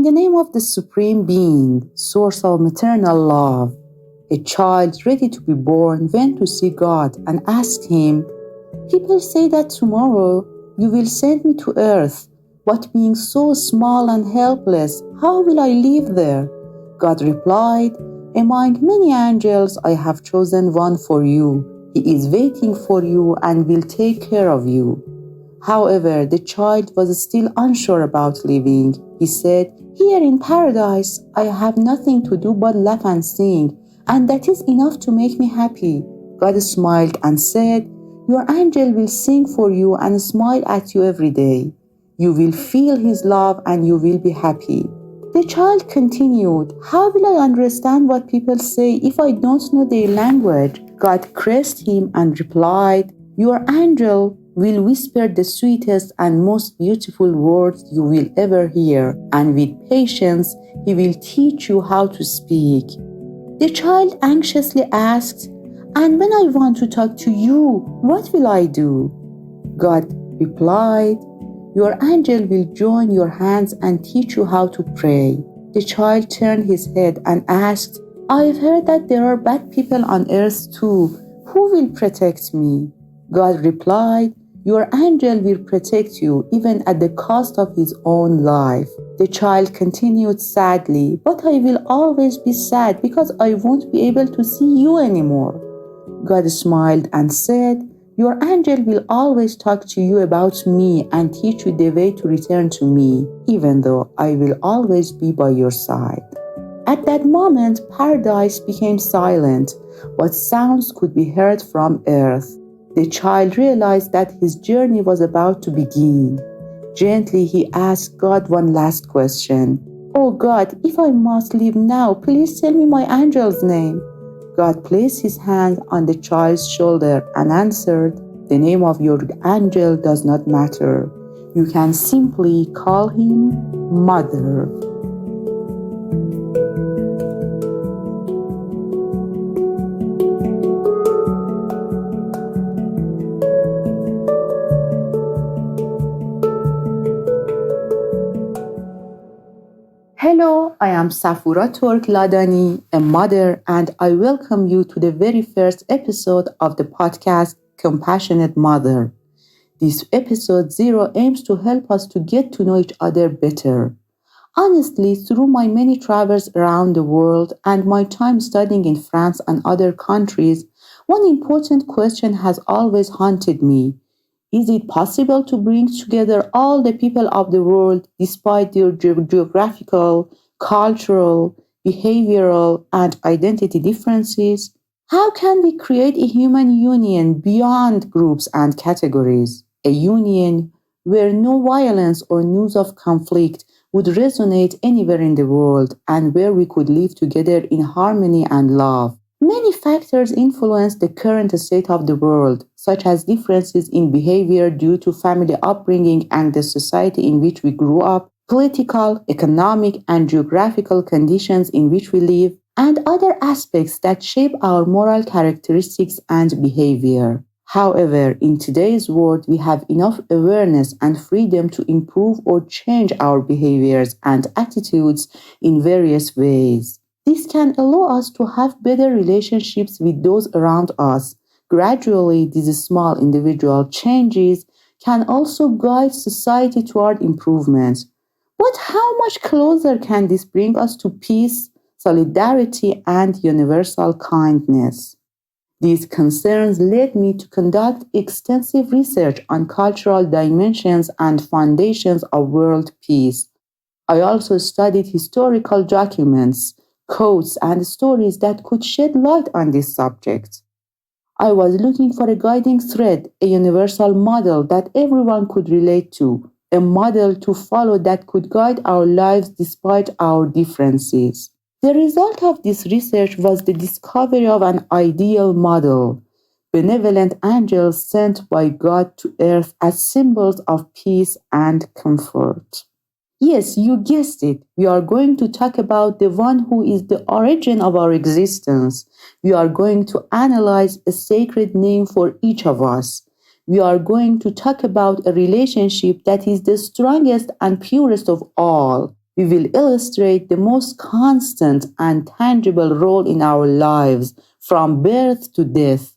In the name of the Supreme Being, source of maternal love, a child ready to be born went to see God and asked him, "People say that tomorrow you will send me to earth, but being so small and helpless, how will I live there?" God replied, "Among many angels, I have chosen one for you. He is waiting for you and will take care of you." However, the child was still unsure about living. He said, "Here in paradise, I have nothing to do but laugh and sing, and that is enough to make me happy." God smiled and said, "Your angel will sing for you and smile at you every day. You will feel his love and you will be happy." The child continued, "How will I understand what people say if I don't know their language?" God caressed him and replied, "Your angel will whisper the sweetest and most beautiful words you will ever hear, and with patience he will teach you how to speak." The child anxiously asked, "And when I want to talk to you, what will I do?" God replied, "Your angel will join your hands and teach you how to pray." The child turned his head and asked, "I've heard that there are bad people on earth too. Who will protect me?" God replied, "Your angel will protect you even at the cost of his own life." The child continued sadly, "But I will always be sad because I won't be able to see you anymore." God smiled and said, "Your angel will always talk to you about me and teach you the way to return to me, even though I will always be by your side." At that moment, paradise became silent, but sounds could be heard from earth. The child realized that his journey was about to begin. Gently, he asked God one last question. "Oh God, if I must leave now, please tell me my angel's name." God placed his hand on the child's shoulder and answered, "The name of your angel does not matter. You can simply call him Mother." Hello, I am Safura Turk-Ladani, a mother, and I welcome you to the very first episode of the podcast Compassionate Mother. This episode 0 aims to help us to get to know each other better. Honestly, through my many travels around the world and my time studying in France and other countries, one important question has always haunted me. Is it possible to bring together all the people of the world despite their geographical, cultural, behavioral, and identity differences? How can we create a human union beyond groups and categories? A union where no violence or news of conflict would resonate anywhere in the world and where we could live together in harmony and love. Many factors influence the current state of the world, such as differences in behavior due to family upbringing and the society in which we grew up, political, economic, and geographical conditions in which we live, and other aspects that shape our moral characteristics and behavior. However, in today's world, we have enough awareness and freedom to improve or change our behaviors and attitudes in various ways. This can allow us to have better relationships with those around us. Gradually, these small individual changes can also guide society toward improvement. But how much closer can this bring us to peace, solidarity, and universal kindness? These concerns led me to conduct extensive research on cultural dimensions and foundations of world peace. I also studied historical documents, quotes, and stories that could shed light on this subject. I was looking for a guiding thread, a universal model that everyone could relate to, a model to follow that could guide our lives despite our differences. The result of this research was the discovery of an ideal model, benevolent angels sent by God to earth as symbols of peace and comfort. Yes, you guessed it. We are going to talk about the one who is the origin of our existence. We are going to analyze a sacred name for each of us. We are going to talk about a relationship that is the strongest and purest of all. We will illustrate the most constant and tangible role in our lives from birth to death.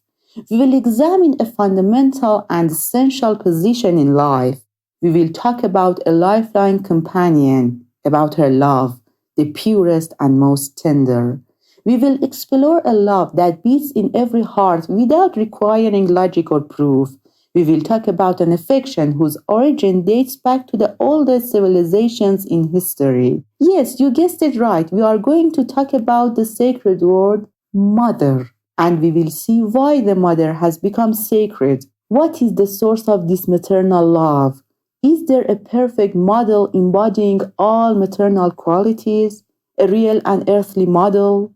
We will examine a fundamental and essential position in life. We will talk about a lifeline companion, about her love, the purest and most tender. We will explore a love that beats in every heart without requiring logic or proof. We will talk about an affection whose origin dates back to the oldest civilizations in history. Yes, you guessed it right. We are going to talk about the sacred word mother, and we will see why the mother has become sacred. What is the source of this maternal love? Is there a perfect model embodying all maternal qualities? A real and earthly model?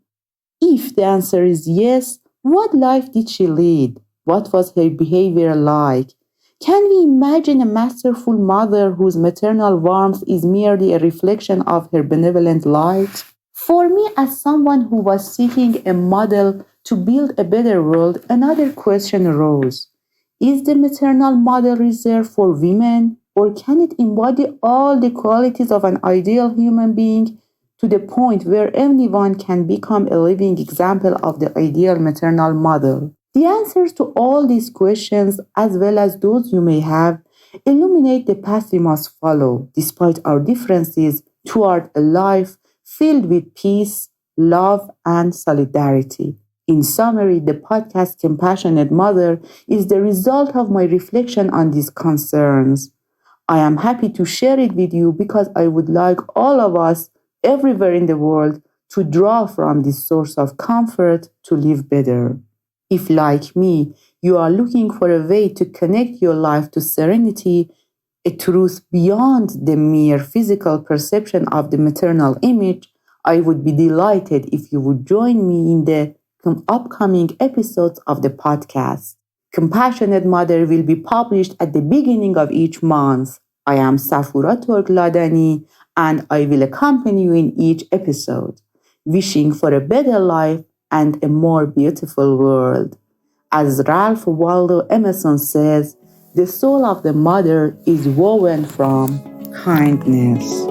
If the answer is yes, what life did she lead? What was her behavior like? Can we imagine a masterful mother whose maternal warmth is merely a reflection of her benevolent light? For me, as someone who was seeking a model to build a better world, another question arose. Is the maternal model reserved for women, or can it embody all the qualities of an ideal human being to the point where anyone can become a living example of the ideal maternal model? The answers to all these questions, as well as those you may have, illuminate the path we must follow, despite our differences, toward a life filled with peace, love, and solidarity. In summary, the podcast Compassionate Mother is the result of my reflection on these concerns. I am happy to share it with you because I would like all of us everywhere in the world to draw from this source of comfort to live better. If, like me, you are looking for a way to connect your life to serenity, a truth beyond the mere physical perception of the maternal image, I would be delighted if you would join me in the upcoming episodes of the podcast. Compassionate Mother will be published at the beginning of each month. I am Safura Turk-Ladani, and I will accompany you in each episode, wishing for a better life and a more beautiful world. As Ralph Waldo Emerson says, the soul of the mother is woven from kindness.